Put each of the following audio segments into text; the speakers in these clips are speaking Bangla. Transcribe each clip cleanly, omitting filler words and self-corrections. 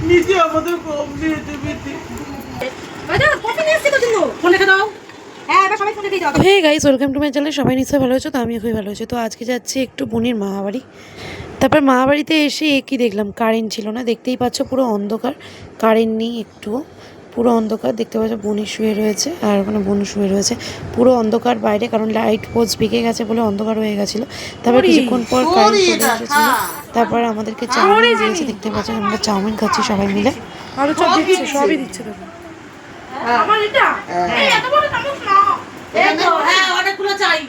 নিচে আমাদের কম দিয়েছে বিতি। Hey guys, welcome to my channel. সবাই নিশ্চয়ই ভালো আছো, তো আমি খুবই ভালো আছি। তো আজকে যাচ্ছি একটু বোনের মামাবাড়ি। তারপর মামাবাড়িতে এসে কি দেখলাম, কারেন্ট ছিল না। দেখতেই পাচ্ছ পুরো অন্ধকার, কারেন্ট নেই একটুও, পুরো অন্ধকার। দেখতে পাচ্ছ বোনি শুয়ে রয়েছে আর ওখানে বোনু শুয়ে রয়েছে, পুরো অন্ধকার বাইরে, কারণ লাইট পোস্ট ভেঙে গেছে বলে অন্ধকার হয়ে গেছিলো। তারপর কিছুক্ষণ পর কারেন্ট চলে এসেছিলো। তারপর আমাদেরকে চাউমিন দিয়েছে, দেখতে পাচ্ছ আমরা চাউমিন খাচ্ছি সবাই মিলে। আরো সব দিচ্ছে, সবই দিচ্ছে দেখো। আমার এটা এই এত বড় চামচ না, এই তো হ্যাঁ অনেকগুলো চাই,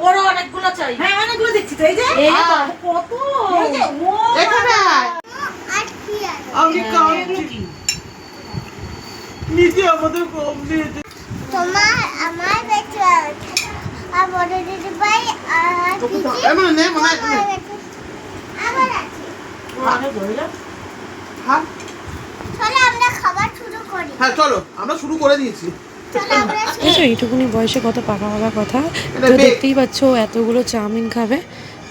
ওরও অনেকগুলো চাই। হ্যাঁ অনেকগুলো দেখছি তো, এই যে এই কত, এই যে ও এখানে আর কি আছে আমি কাউন্টি নিচে আমাদের কম দিয়েছে। তোমার আমার বেঁচে আছে আর বড় দিদি ভাই আর দিদি এমন নে মনে আমার আছে। আরে ধরে হ্যাঁ চলো আমরা খাবার শুরু করি। হ্যাঁ চলো আমরা শুরু করে দিয়েছি। চলো আমরা এইটুকুনি বয়সে কত পাকা পাকা কথা। তো দেখতেই পাচ্ছ এতগুলো চাউমিন খাবে,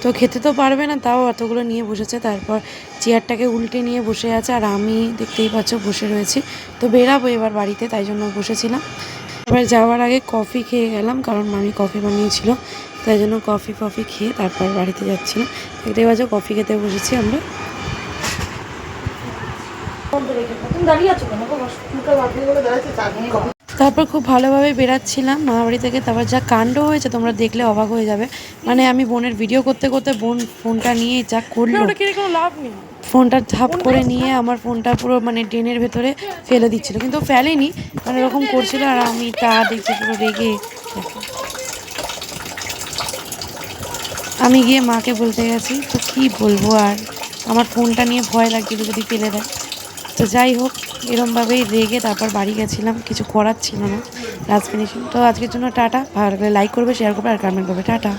তো খেতে তো পারবে না, তাও এতগুলো নিয়ে বসেছে। তারপর চেয়ারটাকে উল্টে নিয়ে বসে আছে, আর আমি দেখতেই পাচ্ছ বসে রয়েছি। তো বেরাবো এবার বাড়িতে, তাই জন্য বসেছিলাম। এবার যাওয়ার আগে কফি খেয়ে গেলাম, কারণ মামি কফি বানিয়েছিল, তাই জন্য কফি খেয়ে তারপর বাড়িতে যাচ্ছিলাম। দেখতেই পাচ্ছ কফি খেতে বসেছি আমরা। তারপর খুব ভালোভাবে বেরাচ্ছিলাম মামাবাড়ি থেকে। তারপর যা কাণ্ড হয়েছে তোমরা দেখলে অবাক হয়ে যাবে। মানে আমি বোনের ভিডিও করতে করতে বোন ফোনটা নিয়ে যা করলো, লাভ নেই, ফোনটা ঝাপ করে নিয়ে আমার ফোনটা পুরো মানে ড্রেনের ভেতরে ফেলে দিচ্ছিল, কিন্তু ফেলেনি, মানে এরকম করছিল। আর আমি তা দেখছি পুরো রেগে। আমি গিয়ে মাকে বলতে গেছি, তো কি বলবো, আর আমার ফোনটা নিয়ে ভয় লাগছিল যদি ফেলে দেয়। তো যাই হোক, এরমভাবেই রেগে তারপর বাড়ি গেছিলাম, কিছু করার ছিল না, লাস্ট ফিনিশিং। তো আজকের জন্য টাটা। ভালো লাগলে লাইক করবে, শেয়ার করবে আর কমেন্ট করবে। টাটা।